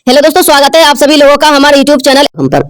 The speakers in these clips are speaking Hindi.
हेलो दोस्तों, स्वागत है आप सभी लोगों का हमारे यूट्यूब चैनल हम पर।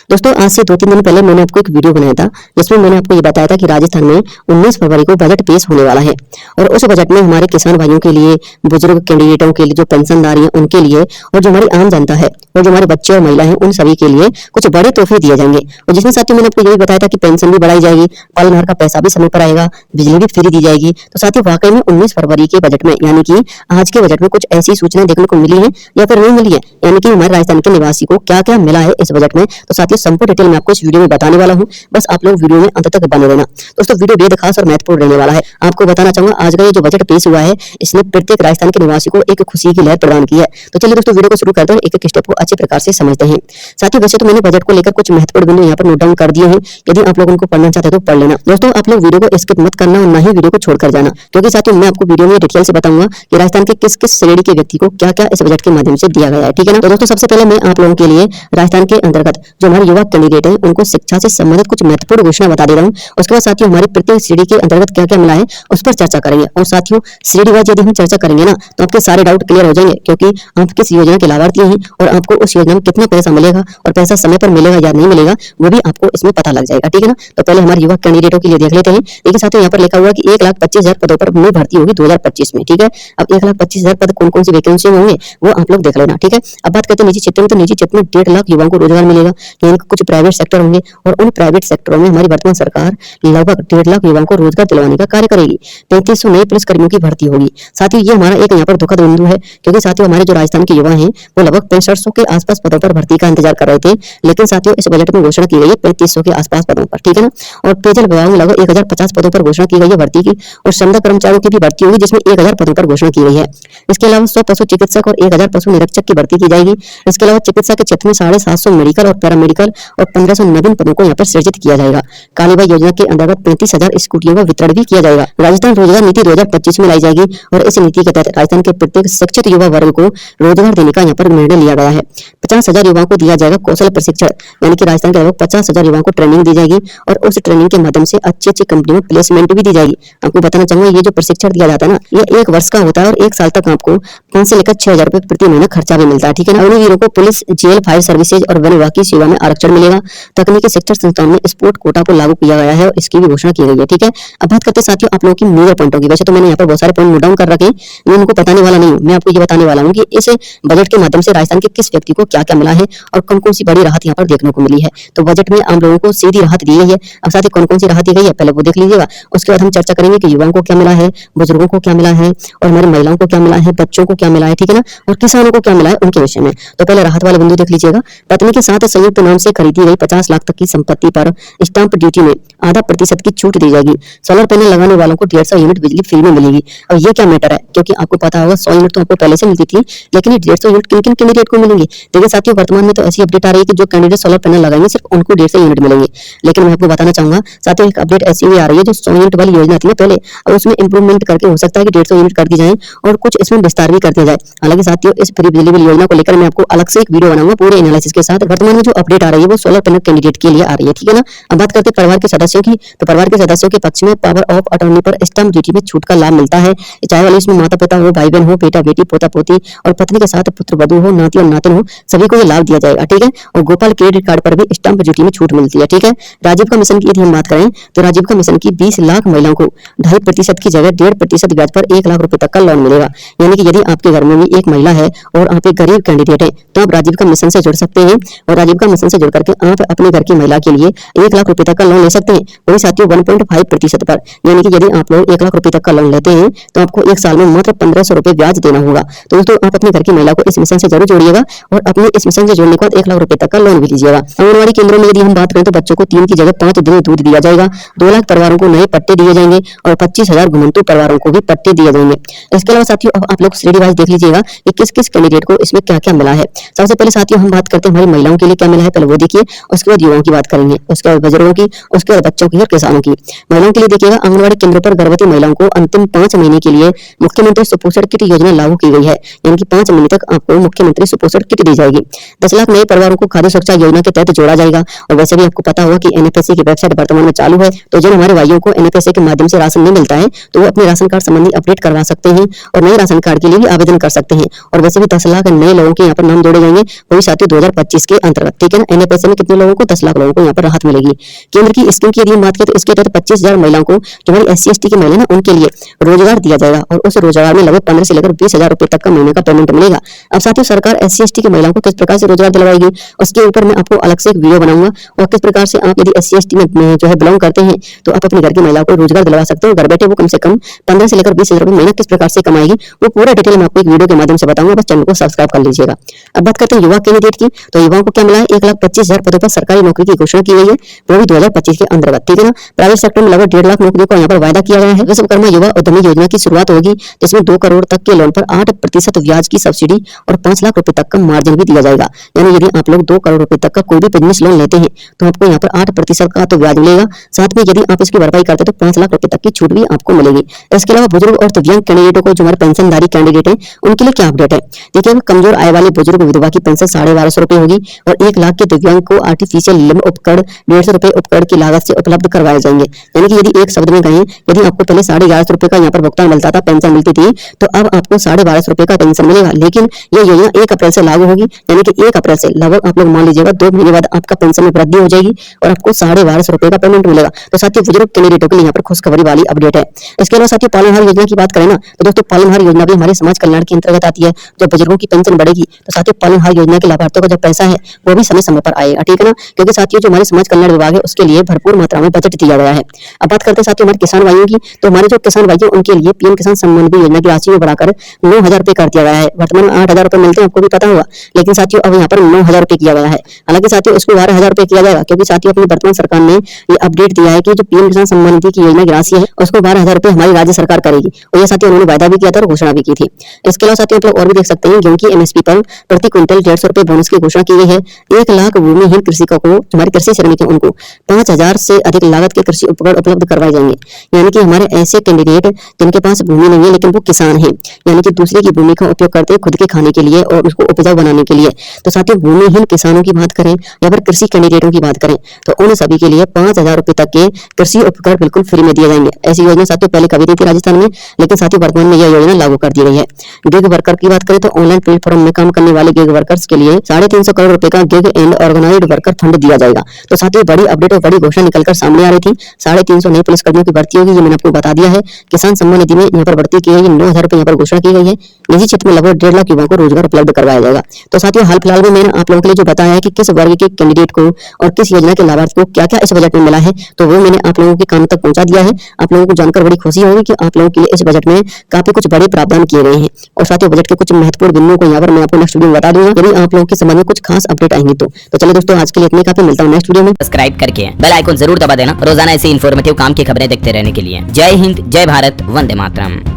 दोस्तों, आज से 2-3 दिन पहले मैंने आपको एक वीडियो बनाया था जिसमें मैंने आपको ये बताया था कि राजस्थान में 19 फरवरी को बजट पेश होने वाला है और उस बजट में हमारे किसान भाइयों के लिए, बुजुर्ग कैंडिडेटों के लिए, जो पेंशनदार हैं उनके लिए और जो हमारी आम जनता है और जो हमारे बच्चे और महिला हैं उन सभी के लिए कुछ बड़े तोहफे दिए जाएंगे। और जिसमें साथियों मैंने आपको ये भी बताया था कि पेंशन भी बढ़ाई जाएगी, पालन हार का पैसा भी समय पर आएगा, बिजली भी फ्री दी जाएगी। तो साथियों, वाकई में 19 फरवरी के बजट में यानी कि आज के बजट में कुछ ऐसी सूचनाएं देखने को मिली है या फिर नहीं मिली है, यानी कि हमारे राजस्थान के निवासी को क्या क्या मिला है इस बजट में। तो साथियों, संपूर्ण डिटेल में आपको इस वीडियो में बताने वाला हूं, बस आप लोग वीडियो में अंत तक बने रहना। दोस्तों, वीडियो बेहद खास और महत्वपूर्ण रहने वाला है। आपको बताना चाहूंगा, आज का ये जो बजट पेश हुआ है इसने प्रत्येक राजस्थान के निवासी को एक खुशी की लहर प्रदान की है। तो चलिए दोस्तों, वीडियो को शुरू करते हैं, एक एक स्टेप को अच्छे प्रकार से समझते हैं। साथियों, वैसे तो मैंने बजट को लेकर कुछ महत्वपूर्ण बिंदु यहाँ पर नोट डाउन कर दिए हैं, यदि आप लोग उनको पढ़ना चाहते हैं तो पढ़ लेना। दोस्तों, आप लोग वीडियो को स्किप मत करना और ना ही वीडियो को छोड़कर जाना, क्योंकि साथियों मैं आपको वीडियो में डिटेल से बताऊंगा कि राजस्थान के किस किस श्रेणी के व्यक्ति को क्या क्या इस बजट के माध्यम से दिया गया है। ठीक है ना। तो दोस्तों, सबसे पहले मैं आप लोगों के लिए राजस्थान के अंतर्गत जो हमारे युवा कैंडिडेट हैं उनको शिक्षा से संबंधित कुछ महत्वपूर्ण घोषणा बता दे रहा हूँ। उसके बाद साथियों हमारी प्रत्येक श्रेणी के अंतर्गत क्या क्या मिला है उस पर चर्चा करेंगे। और साथियों, श्रेणी वाइज यदि हम चर्चा करेंगे ना तो आपके सारे डाउट क्लियर हो जाएंगे, क्योंकि आप किस योजना के लाभार्थी हैं और आपको उस योजना में कितना पैसा मिलेगा और पैसा समय पर मिलेगा या नहीं मिलेगा वो भी आपको इसमें पता लग जाएगा। ठीक है ना। तो पहले हमारे युवा कैंडिडेटों के लिए देख लेते हैं। देखिए साथियों, यहाँ पर लिखा हुआ कि 1,25,000 पदों पर नई भर्ती होगी 2025 में। ठीक है। अब 1,25,000 पद कौन कौन सी वैकेंसी में होंगे वो आप लोग देख लेना। ठीक है। अब बात करते हैं निजी क्षेत्र में। तो निजी क्षेत्र में 1.5 लाख युवाओं को रोजगार मिलेगा, यानी कि कुछ प्राइवेट सेक्टर होंगे और उन प्राइवेट सेक्टरों में हमारी वर्तमान सरकार लगभग 1.5 लाख युवाओं को रोजगार दिलवाने का कार्य करेगी। 3500 नए पुलिस कर्मियों की भर्ती होगी। साथियों, ये हमारा एक यहाँ पर दुखद बिंदु है, क्योंकि साथियों हमारे जो राजस्थान के युवा हैं वो लगभग 6500 के आसपास पदों पर भर्ती का इंतजार कर रहे थे, लेकिन साथियों इस बजट में घोषणा की गई है 3500 के आसपास पदों पर। ठीक है ना। और पेयजल विभाग में लगभग 1050 पदों पर घोषणा की गई है भर्ती की, और श्रमदार कर्मचारियों की भी भर्ती होगी जिसमें 1000 पदों पर घोषणा की गई है। इसके अलावा 100 पशु चिकित्सक और 1000 पशु निरीक्षक की भर्ती की जाएगी। इसके अलावा चिकित्सा के क्षेत्र में 750 मेडिकल और पैरामेडिकल और 1500 नवीन पदों को यहाँ पर सृजित किया जाएगा। कालीबाई योजना के अंतर्गत 35,000 स्कूटियों का वितरण भी किया जाएगा। राजस्थान रोजगार नीति 2025 में लाई जाएगी और इस नीति के तहत राजस्थान के प्रत्येक शिक्षित युवा वर्ग को रोजगार देने का यहाँ पर निर्णय लिया गया है। 50,000 युवाओं को दिया जाएगा कौशल प्रशिक्षण, यानी कि राजस्थान के लगभग 50,000 युवाओं को ट्रेनिंग दी जाएगी और उस ट्रेनिंग के माध्यम से अच्छी अच्छी कंपनी में प्लेसमेंट भी दी जाएगी। आपको बताना चाहूंगा, ये जो प्रशिक्षण दिया जाता है ना, ये 1 वर्ष का होता है और 1 साल तक आपको 5 से लेकर 6,000 रुपए प्रति महीना खर्चा भी मिलता है। ठीक है ना। अग्निवीरों को पुलिस, जेल, फायर सर्विसेज और वन विभाग की सेवा में आरक्षण मिलेगा। तकनीकी शिक्षण संस्थान में स्पोर्ट कोटा को लागू किया गया है और इसकी भी घोषणा की गई है। ठीक है। अब बात करते हैं साथियों आप लोगों की मेजर पॉइंटों की। वैसे तो मैंने यहाँ पर बहुत सारे पॉइंट नोट डाउन कर रखे हैं, मैं उनको बताने वाला नहीं हूँ। मैं आपको ये बताने वाला हूँ कि इस बजट के माध्यम से राजस्थान के किस व्यक्ति को क्या क्या मिला है और कौन कौन सी बड़ी राहत यहाँ पर देखने को मिली है। तो बजट में आम लोगों को सीधी राहत दी गई है। अब साथ ही कौन कौन सी राहत दी गई है पहले वो देख लीजिएगा। उसके बाद हम चर्चा करेंगे कि युवाओं को क्या मिला है, बुजुर्गों को क्या मिला है और हमारी महिलाओं को क्या मिला है, बच्चों को क्या मिला है। ठीक है ना। और किसानों को क्या मिला है उनके विषय में। तो पहले राहत वाले बिंदु देख लीजिएगा। पत्नी के साथ संयुक्त नाम से खरीदी गई 50 लाख तक की संपत्ति पर स्टाम्प ड्यूटी में 0.5% की छूट दी जाएगी। सोलर पैनल लगाने वालों को 150 यूनिट बिजली फ्री में मिलेगी। अब ये क्या मैटर है, क्योंकि आपको पता होगा 100 यूनिट तो आपको पहले से मिलती थी, लेकिन ये 150 यूनिट किन किन कैंडिडेट को मिलेंगे। देखिए साथियों, वर्तमान में तो ऐसी अपडेट आ रही है कि जो कैंडिडेट सोलर पैनल लगाएंगे सिर्फ उनको 150 यूनिट मिलेंगे। लेकिन मैं आपको बताना चाहूंगा साथियों, एक अपडेट ऐसी भी आ रही है जो 100 यूनिट वाली योजना थी ना पहले, अब उसमें इंप्रूवमेंट करके हो सकता है कि 150 यूनिट कर दी जाए और कुछ इसमें विस्तार भी कर दिया जाए। हालांकि साथियों, इस फ्री बिजली बिल योजना को लेकर मैं आपको अलग से एक वीडियो बनाऊंगा पूरे एनालिसिस के साथ। वर्तमान में जो अपडेट आ रही है वो सोलर पैनल कैंडिडेट के लिए आ रही है। ठीक है ना। अब बात करते हैं परिवार के सदस्यों की। तो परिवार के सदस्यों के पक्ष में पावर ऑफ अटॉर्नी पर स्टाम्प ड्यूटी में छूट का लाभ मिलता है। चाहे वाले इसमें माता पिता हो, भाई बहन हो, बेटा बेटी, पोता पोती और पत्नी के साथ पुत्र वधू हो, नाती और नातिन हो, सभी को ये लाभ दिया जाएगा। ठीक है। और गोपाल क्रेडिट कार्ड पर भी स्टाम्प ड्यूटी में छूट मिलती है। ठीक है। राजीव का मिशन की यदि हम बात करें तो राजीव का मिशन की 20 लाख महिलाओं को 2.5% की जगह 1.5% ब्याज पर 1 लाख रुपए तक का लोन मिलेगा। यानी कि यदि आपके घर में भी एक महिला है और आप एक गरीब कैंडिडेट है तो आप राजीव का मिशन से जुड़ सकते हैं और राजीव का मिशन से जुड़ करके आप अपने घर की महिला के लिए 1 लाख रुपए तक का लोन ले सकते हैं। वही साथियों 1.5% पर, यानी कि यदि आप लोग 1 लाख रुपए तक का लोन लेते हैं तो आपको 1 साल में मात्र 1500 रुपए ब्याज देना होगा। तो दोस्तों, आप अपने घर की महिला को इस मिशन से जरूर जोड़िएगा और अपने इस मिशन से जोड़ने के बाद 1 लाख रुपए तक का लोन भी लीजिएगा। आंगनबाड़ी केंद्रों में यदि हम बात करें तो बच्चों को 3 की जगह 5 दिन दूध दिया जाएगा। 2 लाख परिवारों को नए पट्टे दिए जाएंगे और 25,000 घुमंतु परिवारों को भी पट्टे दिए जाएंगे। इसके अलावा साथियों अब आप लोग श्रेणी वाइज देख लीजिएगा कि किस किस कैंडिडेट को इसमें क्या क्या मिला है। सबसे पहले साथियों हम बात करते हैं हमारी महिलाओं के लिए क्या मिला है, पहले वो देखिए। उसके बाद युवाओं की बात करेंगे, उसके बाद बुजुर्गों की, उसके बाद बच्चों की और किसानों की। महिलाओं के लिए देखिएगा, आंगनबाड़ी केंद्रों पर गर्भवती महिलाओं को अंतिम 5 महीने के लिए मुख्यमंत्री सुपोषण किट योजना लागू की गई है। यानी कि 5 महीने तक आपको मुख्यमंत्री सुपोषण किट दी जाएगी। 10 लाख नए परिवारों को खाद्य सुरक्षा योजना के तहत जोड़ा जाएगा। और वैसे भी आपको पता होगा कि एनएफएससी की वेबसाइट वर्तमान में चालू है, तो जिन हमारे भाइयों को एनएफएससी के माध्यम से राशन नहीं मिलता है, तो वो अपने राशन कार्ड संबंधी अपडेट करवा सकते हैं और नए राशन कार्ड के लिए भी आवेदन कर सकते हैं। और वैसे भी 10 लाख नए लोगों के यहाँ पर नाम जोड़े जाएंगे, वही साथियों 2025 के अंतर्गत, ठीक है ना। एनएफएससी में कितने लोगों को? 10 लाख लोगों को यहाँ पर राहत मिलेगी। केंद्र की स्कीम की यदि हम बात करें तो इसके तहत 25,000 महिलाओं को, जो हमारी SC ST की महिला ना, उनके लिए रोजगार दिया जाएगा और उस रोजगार में लगभग 15 से लेकर 20,000 रुपए तक का महीने का पेमेंट मिलेगा। अब साथियों सरकार SC ST की महिलाओं को किस प्रकार से रोजगार दिलवाएगी, उसके ऊपर मैं आपको अलग से एक वीडियो बनाऊंगा। और किस प्रकार से आप यदि SC ST में जो है बिलोंग करते हैं, तो आप अपने घर की महिलाओं को रोजगार दिलवा सकते हो। घर बैठे वो कम से कम 15 से लेकर 20,000 रुपए महीना किस प्रकार से कमाएगी, वो पूरा डिटेल में आपको एक वीडियो के माध्यम से बताऊंगा। बस चैनल को सब्सक्राइब कर लीजिएगा। अब बात करते हैं युवा कैंडिडेट की, तो युवाओं को क्या मिला है? 1,25,000 पदों पर सरकारी नौकरी की घोषणा की गई है, वो भी 2025 के अंतर्गत, ठीक है ना। प्राइवेट सेक्टर में लगभग 1.5 लाख नौकरियों का यहाँ पर वायदा किया गया है। विश्वकर्मा युवा उद्यमी योजना की शुरुआत होगी, जिसमें 2 करोड़ तक के लोन पर 8% ब्याज की सब्सिडी और 5 लाख रुपए तक का मार्जिन भी दिया जाएगा। यानी यदि आप लोग 2 करोड़ रुपए तक का कोई भी बिजनेस लोन लेते हैं, तो आपको यहाँ पर 8% का तो ब्याज मिलेगा। साथ में यदि आप इसकी भरपाई करते हैं तो 5 लाख रुपए तक की छूट भी आपको मिलेगी। इसके अलावा बुजुर्ग और दिव्यांग कैंडिडेटों को, जो हमारे पेंशनधारी कैंडिडेट है, उनके लिए क्या अपडेट है? देखिए, कमजोर आय वाले बुजुर्ग विधवा की पेंशन 1250 रुपए होगी और 1 लाख के दिव्यांग को आर्टिफिशियल लिम्ब उपकरण 150 रुपए उपकरण की लागत से उपलब्ध करवाए जाएंगे। यानी कि यदि एक शब्द में कहें, यदि आपको पहले 1150 रुपए का यहाँ पर भुगतान मिलता था, पेंशन मिलती थी, तो अब आपको 1250 रुपए का पेंशन मिलेगा। लेकिन ये योजना 1 अप्रैल से लागू होगी, यानी कि 1 अप्रैल से लगभग आप लोग मान लीजिएगा 2 महीने बाद आपका पेंशन में वृद्धि हो जाएगी और आपको 1250 रुपए का पेमेंट मिलेगा। तो साथियों बुजुर्ग कैंडिडेटों के लिए यहाँ पर खुशखबरी वाली अपडेट है। इसके अलावा साथियों पालनहार योजना की बात करें ना, तो दोस्तों पालनहार योजना भी हमारे समाज कल्याण के अंतर्गत आती है। जब बुजुर्गों की पेंशन बढ़ेगी, तो साथियों पालनहार योजना के लाभार्थियों का जो पैसा है, वो भी समय समय पर आएगा, ठीक है ना। क्योंकि साथियों जो हमारे समाज कल्याण विभाग है, उसके लिए भरपूर मात्रा में बजट दिया गया है। अब बात करते हैं साथियों हमारे किसान भाइयों की, तो हमारे जो किसान भाई हैं, उनके लिए पीएम किसान सम्मान निधि योजना की राशि को बढ़ाकर 9,000 रुपए कर दिया गया है। वर्तमान में 8,000 रुपए मिलते हैं, आपको भी पता होगा, लेकिन साथियों अब यहाँ पर 9,000 रुपए किया गया है। हालांकि साथियों इसको 12,000 रुपए किया जाएगा, क्योंकि साथियों अपनी वर्तमान सरकार ने ये अपडेट दिया है कि जो पीएम किसान सम्मान निधि की योजना की राशि है, उसको 12,000 रुपए हमारी राज्य सरकार करेगी। और ये साथियों उन्होंने वायदा भी किया था और घोषणा भी की थी। इसके अलावा साथियों आप लोग और भी देख सकते हैं, गेहूं की MSP पर प्रति क्विंटल 150 रुपए बोनस की घोषणा की गई है। 1 लाख भूमिहीन कृषकों को, हमारे कृषि श्रमिक हैं, उनको 5,000 से अधिक लागत के कृषि उपकरण उपलब्ध करवाए जाएंगे। यानी कि हमारे ऐसे कैंडिडेट जिनके पास भूमि नहीं है लेकिन वो किसान है, यानी कि दूसरे की भूमि का उपयोग करते हैं खुद के खाने के लिए और उसको उपजाऊ बनाने के लिए। तो साथियों भूमिहीन किसानों की बात करें या फिर कृषि कैंडिडेटों की बात करें, तो उन सभी के लिए 5,000 रुपए तक के कृषि उपकरण बिल्कुल फ्री में दिए जाएंगे। ऐसी योजना साथियों पहले कभी नहीं थी राजस्थान में, लेकिन साथियों वर्तमान में यह योजना लागू कर दी गई है। गिग वर्कर की बात करें तो ऑनलाइन प्लेटफॉर्म में काम करने वाले गिग वर्कर्स के लिए 350 करोड़ रुपए का gig and organised worker fund दिया जाएगा। तो साथियों बड़ी अपडेट और बड़ी घोषणा निकलकर सामने आ रही थी। 350 नए पुलिसकर्मियों की भर्ती होगी, ये मैंने आपको बता दिया है। किसान सम्मान निधि में यहाँ पर बढ़ती की गई है, 9,000 रुपए यहाँ पर घोषणा की गई है। निजी क्षेत्र में लगभग 1.5 लाख युवाओं को रोजगार उपलब्ध करवाया जाएगा। तो साथियों हाल फिलहाल में मैंने आप लोगों के लिए जो बताया है कि किस वर्ग के कैंडिडेट को और किस योजना के लाभार्थी को क्या क्या इस बजट में मिला है, तो वो मैंने आप लोगों के कान तक पहुंचा दिया है। आप लोगों को जानकर बड़ी खुशी होगी कि आप लोगों के लिए इस बजट में काफी कुछ बड़े प्रावधान किए गए हैं। और साथियों बजट के कुछ महत्वपूर्ण बिंदुओं को यहाँ पर मैं आपको नेक्स्ट वीडियो में बता दूंगा, यदि आप लोगों के संबंध में कुछ खास अपडेट आएंगे तो चलिए दोस्तों आज के लिए इतने काफी, मिलता हूँ नेक्स्ट वीडियो में। सब्सक्राइब करके बेल आइकन जरूर दबा देना रोजाना ऐसे इन्फॉर्मेटिव काम की खबरें देखते रहने के लिए। जय हिंद, जय भारत, वंदे मातरम।